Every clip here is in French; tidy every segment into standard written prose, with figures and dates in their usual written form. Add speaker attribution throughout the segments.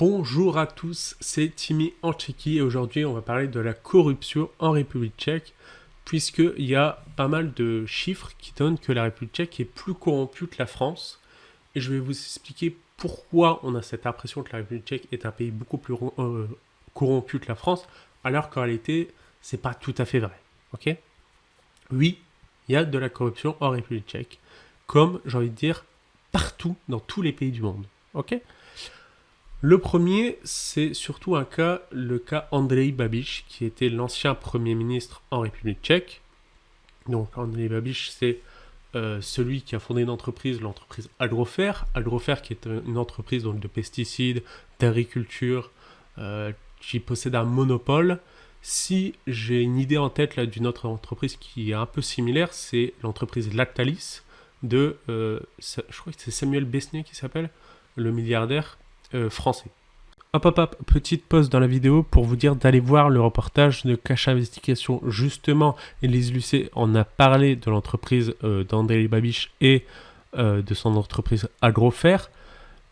Speaker 1: Bonjour à tous, c'est Timmy en Tchéquie et aujourd'hui on va parler de la corruption en République tchèque puisqu'il y a pas mal de chiffres qui donnent que la République tchèque est plus corrompue que la France et je vais vous expliquer pourquoi on a cette impression que la République tchèque est un pays beaucoup plus corrompu que la France alors qu'en réalité c'est pas tout à fait vrai, ok? Oui, il y a de la corruption en République tchèque comme j'ai envie de dire partout dans tous les pays du monde, ok? Le premier, c'est surtout le cas Andrej Babiš, qui était l'ancien Premier ministre en République tchèque. Donc Andrej Babiš, c'est celui qui a fondé l'entreprise Agrofer. Agrofer qui est une entreprise donc, de pesticides, d'agriculture, qui possède un monopole. Si j'ai une idée en tête là, d'une autre entreprise qui est un peu similaire, c'est l'entreprise Lactalis de, je crois que c'est Samuel Besnier qui s'appelle, le milliardaire français. Hop, petite pause dans la vidéo pour vous dire d'aller voir le reportage de Cache Investigation. Justement, Élise Lucet en a parlé de l'entreprise d'Andrej Babiš et de son entreprise Agrofer.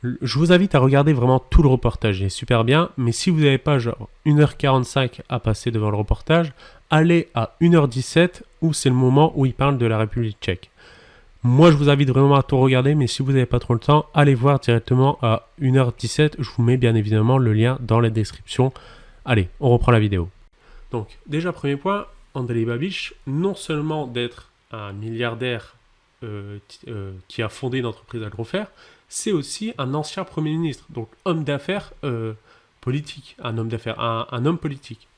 Speaker 1: Je vous invite à regarder vraiment tout le reportage, il est super bien. Mais si vous n'avez pas genre 1h45 à passer devant le reportage, allez à 1h17 où c'est le moment où il parle de la République tchèque. Moi, je vous invite vraiment à tout regarder, mais si vous n'avez pas trop le temps, allez voir directement à 1h17. Je vous mets bien évidemment le lien dans la description. Allez, on reprend la vidéo. Donc, déjà, premier point, Andrej Babiš, non seulement d'être un milliardaire qui a fondé une entreprise Agrofer, c'est aussi un ancien Premier ministre, donc homme d'affaires politique, un homme politique.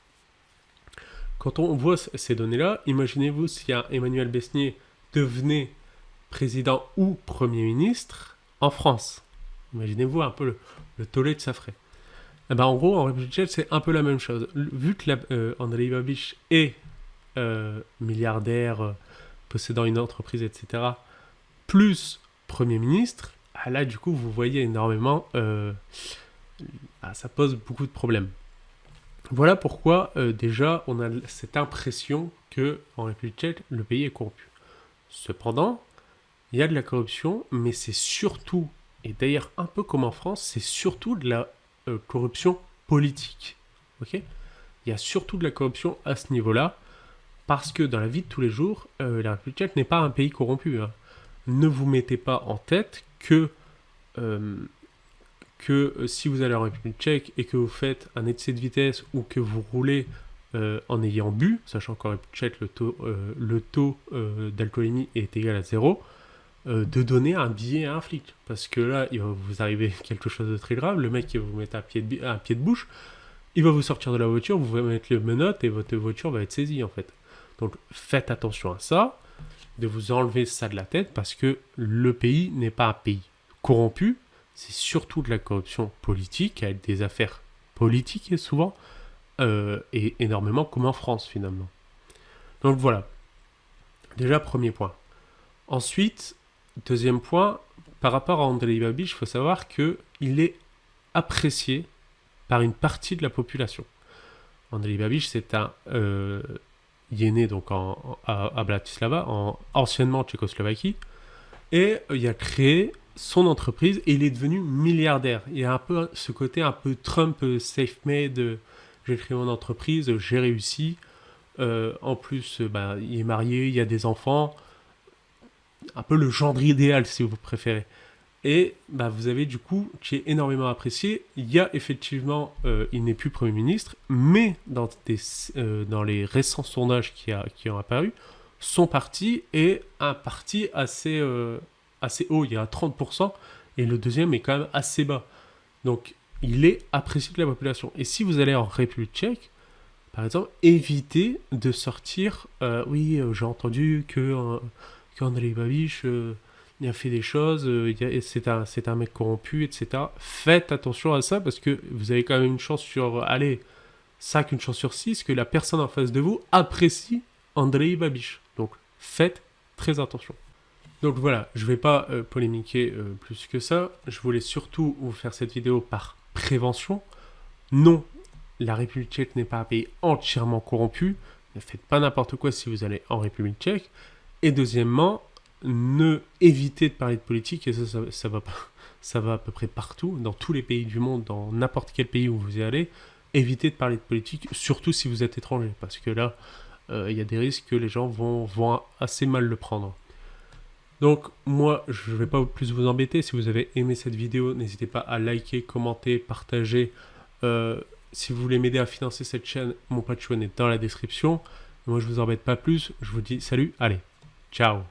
Speaker 1: Quand on voit ces données-là, imaginez-vous si un Emmanuel Besnier devenait président ou Premier ministre en France. Imaginez-vous un peu le tollé que ça ferait. Et ben, en gros, en République tchèque, c'est un peu la même chose. Vu que Andrej Babiš est milliardaire, possédant une entreprise, etc., plus Premier ministre, là, du coup, vous voyez énormément, ça pose beaucoup de problèmes. Voilà pourquoi, déjà, on a cette impression qu'en République tchèque, le pays est corrompu. Cependant, il y a de la corruption, mais c'est surtout, et d'ailleurs un peu comme en France, c'est surtout de la corruption politique. Ok ? Il y a surtout de la corruption à ce niveau-là, parce que dans la vie de tous les jours, la République tchèque n'est pas un pays corrompu. Hein. Ne vous mettez pas en tête que si vous allez en République tchèque et que vous faites un excès de vitesse ou que vous roulez en ayant bu, sachant qu'en République tchèque le taux d'alcoolémie est égal à 0, de donner un billet à un flic. Parce que là, il va vous arriver quelque chose de très grave, le mec il va vous mettre un pied de bouche, il va vous sortir de la voiture, vous allez mettre le menottes et votre voiture va être saisie en fait. Donc faites attention à ça, de vous enlever ça de la tête, parce que le pays n'est pas un pays corrompu, c'est surtout de la corruption politique, avec des affaires politiques et souvent, et énormément comme en France finalement. Donc voilà, déjà premier point. Ensuite, deuxième point, par rapport à Andrej Babiš, il faut savoir qu'il est apprécié par une partie de la population. Andrej Babiš, c'est il est né donc à Bratislava, anciennement Tchécoslovaquie, et il a créé son entreprise et il est devenu milliardaire. Il y a un peu ce côté un peu Trump self-made, j'ai créé mon entreprise, j'ai réussi. En plus, il est marié, il y a des enfants. Un peu le genre idéal si vous préférez. Et vous avez du coup, qui est énormément apprécié. Il y a effectivement, il n'est plus Premier ministre, mais dans les récents sondages qui ont apparu, son parti est un parti assez haut, il y a 30%, et le deuxième est quand même assez bas. Donc il est apprécié de la population. Et si vous allez en République tchèque, par exemple, évitez de sortir, j'ai entendu qu'Andrej Babiš il a fait des choses, c'est un mec corrompu, etc. Faites attention à ça parce que vous avez quand même une chance sur, une chance sur 6 que la personne en face de vous apprécie Andrej Babiš. Donc faites très attention. Donc voilà, je ne vais pas polémiquer plus que ça. Je voulais surtout vous faire cette vidéo par prévention. Non, la République tchèque n'est pas un pays entièrement corrompu. Ne faites pas n'importe quoi si vous allez en République tchèque. Et deuxièmement, évitez de parler de politique, et ça va pas. Ça va à peu près partout, dans tous les pays du monde, dans n'importe quel pays où vous y allez. Évitez de parler de politique, surtout si vous êtes étranger, parce que là, il y a des risques que les gens vont assez mal le prendre. Donc moi, je ne vais pas plus vous embêter. Si vous avez aimé cette vidéo, n'hésitez pas à liker, commenter, partager. Si vous voulez m'aider à financer cette chaîne, mon Patreon est dans la description. Moi, je vous embête pas plus. Je vous dis salut, allez, ciao.